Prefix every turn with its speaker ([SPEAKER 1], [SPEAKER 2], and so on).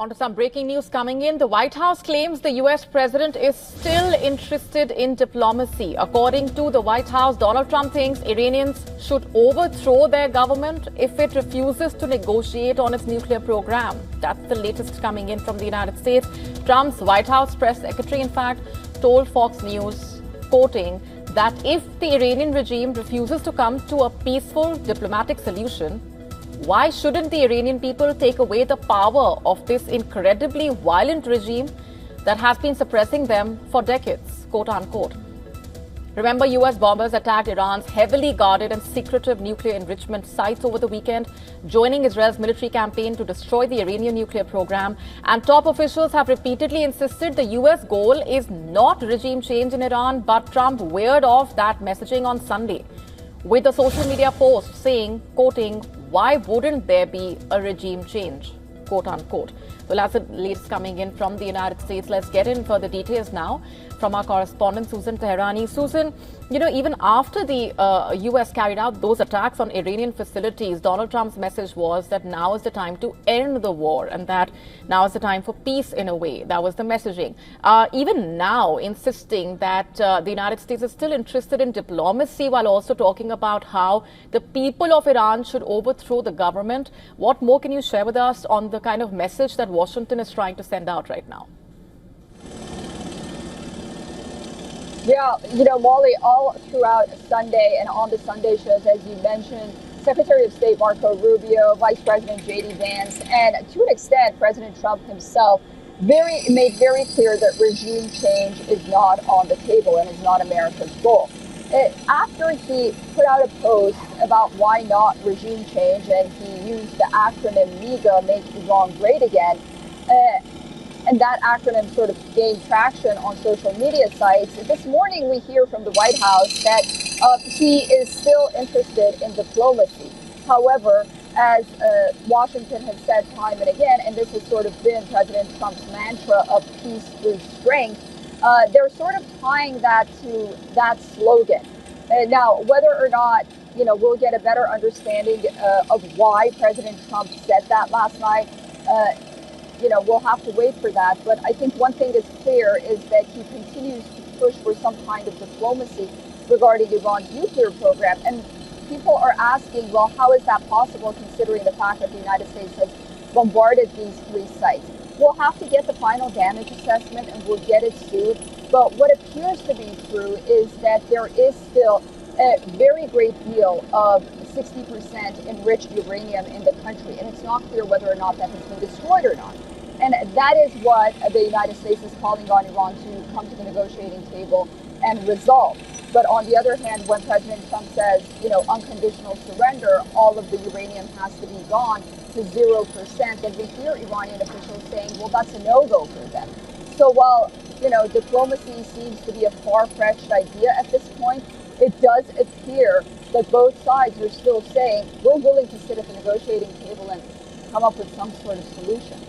[SPEAKER 1] On to some breaking news coming in. The White House claims the U.S. president is still interested in diplomacy. According to the White House, Donald Trump thinks Iranians should overthrow their government if it refuses to negotiate on its nuclear program. That's the latest coming in from the United States. Trump's White House press secretary, in fact, told Fox News, quoting, that if the Iranian regime refuses to come to a peaceful diplomatic solution, why shouldn't the Iranian people take away the power of this incredibly violent regime that has been suppressing them for decades, quote unquote. Remember, U.S. bombers attacked Iran's heavily guarded and secretive nuclear enrichment sites over the weekend, joining Israel's military campaign to destroy the Iranian nuclear program. And top officials have repeatedly insisted the U.S. goal is not regime change in Iran, but Trump veered off that messaging on Sunday with a social media post saying, quoting, why wouldn't there be a regime change, quote unquote. Well, that's the latest coming in from the United States. Let's get in further details now from our correspondent, Susan Teherani. Susan, even after the U.S. carried out those attacks on Iranian facilities, Donald Trump's message was that now is the time to end the war and that now is the time for peace in a way. That was the messaging. Even now, insisting that the United States is still interested in diplomacy while also talking about how the people of Iran should overthrow the government. What more can you share with us on the kind of message that Washington is trying to send out right now?
[SPEAKER 2] Yeah, Molly, all throughout Sunday and on the Sunday shows, as you mentioned, Secretary of State Marco Rubio, Vice President J.D. Vance, and to an extent, President Trump himself made very clear that regime change is not on the table and is not America's goal. After he put out a post about why not regime change, and he used the acronym MEGA, Make Iran Great Again, and that acronym sort of gained traction on social media sites. This morning, we hear from the White House that he is still interested in diplomacy. However, as Washington has said time and again, and this has sort of been President Trump's mantra of peace through strength, they're sort of tying that to that slogan. Now, whether or not, we'll get a better understanding of why President Trump said that last night, we'll have to wait for that. But I think one thing is clear is that he continues to push for some kind of diplomacy regarding Iran's nuclear program. And people are asking, well, how is that possible considering the fact that the United States has bombarded these three sites? We'll have to get the final damage assessment and we'll get it soon. But what appears to be true is that there is still a very great deal of 60% enriched uranium in the country. And it's not clear whether or not that has been destroyed or not. And that is what the United States is calling on Iran to come to the negotiating table and resolve. But on the other hand, when President Trump says, unconditional surrender, all of the uranium has to be gone to 0%, then we hear Iranian officials saying, well, that's a no-go for them. So while, diplomacy seems to be a far-fetched idea at this point, it does appear that both sides are still saying, we're willing to sit at the negotiating table and come up with some sort of solution.